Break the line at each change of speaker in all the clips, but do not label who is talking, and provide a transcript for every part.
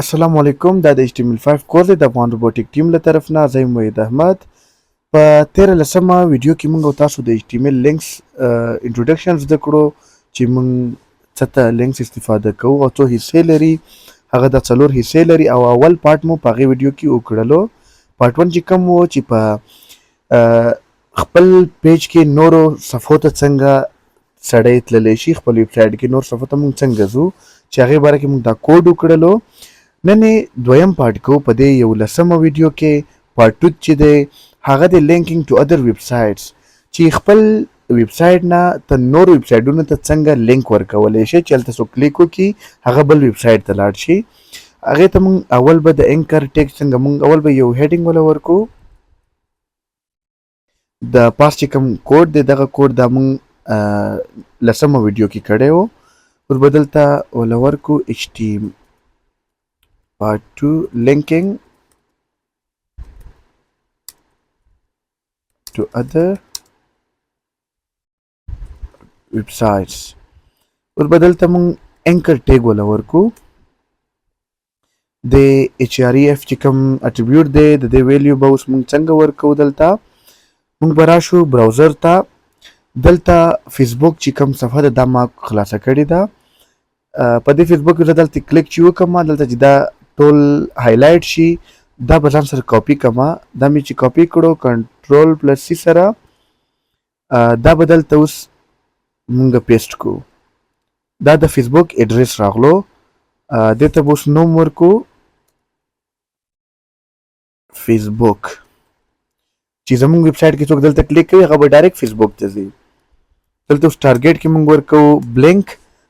السلام علیکم. دا د HTML5 کورس دی د افغان روبوټیک ټیم له طرف نه. زه یم وحید احمد. په 13مه ویډیو کې موږ او تاسو د HTML لینکس انټروډکشن زده کړو چې موږ څه ته لینکس استفاده کوو او څو حصې لري. هغه د 4 حصې لري او اول پارت مو په هغې ویډیو کې وکړلو. پارت 1 چې کوم و چې په خپل پیج کې نورو صفحو ته څنګه سړی تللی شي، خپل ویب سایټ کې نور صفحو ته موږ څنګه ځو چې هغې باره کې موږ دا کوډ وکړلو. نن دویم پارت کو په دې 11مه ویډیو کې پارت 2 چې دی هغه د لینکینګ ټو ادر ویب سایټس، چې خپل ویب سایټ نه ته نور ویب سایټونو ته څنګه لینک ورکولی شي چې هلته څوک کلیک وکړي هغه بل ویب سایټ ته لاړ شي. هغې ته موږ اول به د اینکر ټیک څنګه موږ اول به یو هیډینګ وله ورکو. د پاس چې کوم کوډ دی دغه کوډ دا موږ 10مه ویډیو کې کړی و. اوس به دلته وله ورکو HTML Part 2 linking to other websites. اور بدلته مونږ انکر ټیګ ولا ورکو. د href چې کوم اټریبیوټ دی د دې ویلیو به اوس مونږ څنګه ورکو. دلته مونږ به راشو براوزر ته. دلته فیسبوک چې کوم صفحه ده دا ما خلاصه کړې ده. په دې فیسبوک کې زه دلته کلیک چې وکړم دلته چې دا ټول هایلایټ شي دا به ځان سره کاپي کړم. دا مې چې کاپي کړو کنټرول پلس سی سره دا به دلته اوس مونږ پیسټ کړو. دا د فیسبوک ایډریس راغلو. دې ته به اوس نوم ورکو فیسبوک. چې زمونږ ویب سایټ کې څوک دلته کلیک کوي هغه به ډایرکټ فیسبوک ته ځي. دلته اوس ټارګیټ کې مونږ ورکو بلینک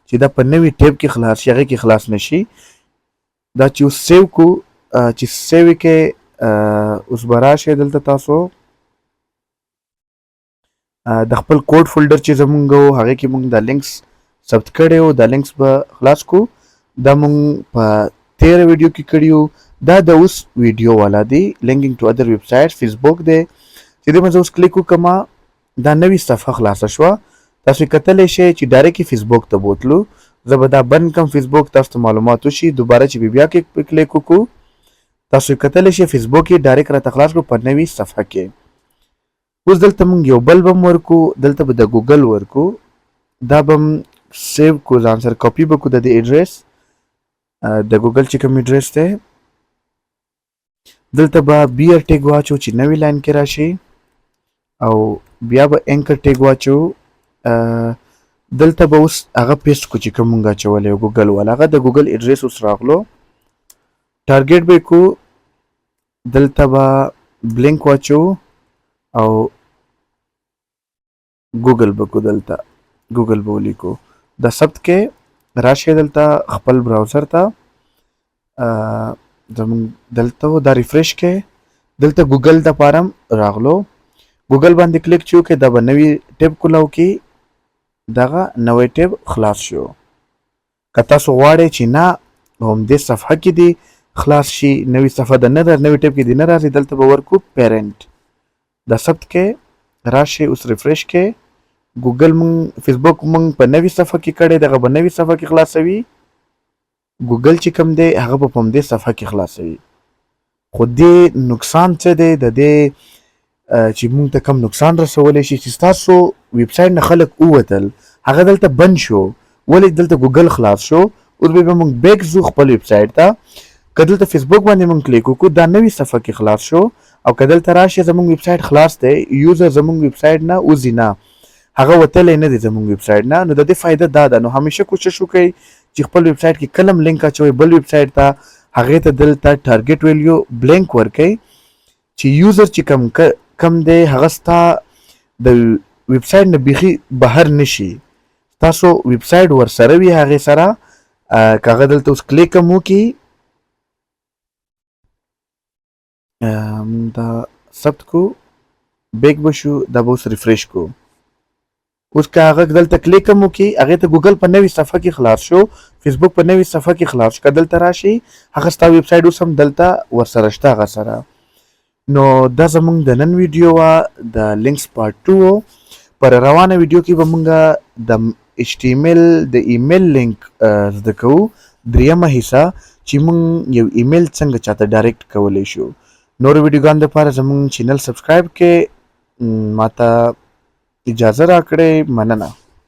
چې دا په نوي ټیب کې خلاص شي، هغې کې خلاص نشي. دا چې اوس سیو کو چې سیو کې اوس به راشئ دلته تاسو د خپل کوډ فولډر چې زمونږ و هغې کې مونږ دا لینکس ثبت کړی و. دا لینکس به خلاص کو. دا مونږ په 13 ویډیو کې کړي وو. دا د اوس ویډیو والا دی لینکینګ ټو ادر ویب سایټس فیسبوک دی چې دې باندې اوس کلیک وکړم دا نوې صفحه خلاصه شوه. تاسو کتلی شئ چې ډایرکټ فیسبوک ته بوتلو. زه به دا بند کم فیسبوک تاسو ته معلومات وشي. دوباره چې بیا کې کلیک وکړو تاسو کتلی شئ فیسبوک یې ډایرکټ راته خلاص کړو په نوې صفحه کې. اوس دلته موږ یو بل به ورکو. دلته به د ګوګل ورکو. دا به سیو کو ځان سره کاپي به کو د دې ایډریس د ګوګل چې کوم ایډریس دی. دلته به بیر ټیګ واچو چې نوې لاین کې راشي او بیا به اینکر ټیګ واچو. دلته به اوس هغه پیسټ کو چې کوم مونږ اچولی و ګوګل والا هغه د ګوګل ایډریس اوس راغلو. ټارګیټ به کو. دلته به بلینک واچو او ګوګل به کو. دلته ګوګل به ولیکو. دا ثبت کې راشئ دلته خپل براوزر ته. زمونږ دلته دا ریفریش کې دلته ګوګل دپاره راغلو. ګوګل باندې کلیک چې وکړئ دا به نوي ټیب کولاو کې دغه نوی ټیب خلاص شو. که تاسو غواړئ چې نه همدې صفحه کې دی خلاص شي نوې صفحه د نه نوی ټیب کې دی نه راځي دلته به ورکو پیرنټ. دا ثبت کې راشئ اوس ریفریش کې. ګوګل مونږ فیسبوک مونږ په نوې صفحه کې کړی دغه به نوې صفحه کې خلاصوي. ګوګل چې کوم دی هغه به په همدې صفحه کې خلاصوي. خو دې نقصان څه دی د دې چې مونږ ته کم نقصان رسولی شي چې ستاسو ویب سایټ نه خلک ووتل هغه دلته بند شو. ولې دلته ګوګل خلاص شو. اوس به مونږ بیک ځو خپل ویب سایټ ته. که دلته فیسبوک باندې مونږ کلیک وکړو دا نوې صفحه کې خلاص شو. او که دلته راشي زمونږ ویب سایټ خلاص دی یوزر زمونږ ویب سایټ نه وځي نه هغه وتلی نه دی زمونږ ویب سایټ نه. نو د دې فایده دا ده. نو همیشه کوشش وکړئ چې خپل ویب سایټ کې کله هم لینک اچوئ بل ویب سایټ ته هغې ته دلته ټارګیټ ویلیو بلینک ورکئ چې یوزر چې کم دی هغه ستا د ویب سایټ نه بیخي بهر نشي. تاسو ویب سایټ ورسره وي هغې سره که هغه دلته اوس کلیک هم وکړي دا ثبت کو بیک به شو دا به اوس ریفریش کو. اوس که هغه دلته کلیک هم وکړي هغې ته ګوګل په نوې صفحه کې خلاص شو. فیسبوک په نوې صفحه کې خلاص شو. که دلته راشي هغه ستا ویب سایټ اوس هم دلته ورسره شته هغه سره. نو دا زمونږ د نن ویډیو وه د لینکس پارت 2 و. پر روانه ویډیو کې به مونږ د HTML د ایمیل لینک زده کوو. دریمه حصه چې موږ یو ایمیل څنګه چاته ډایرکټ کولی شو. نور ویډیوګانو دپاره زموږ چینل سبسکرایب کړئ. ماته اجازه راکړئ. مننه.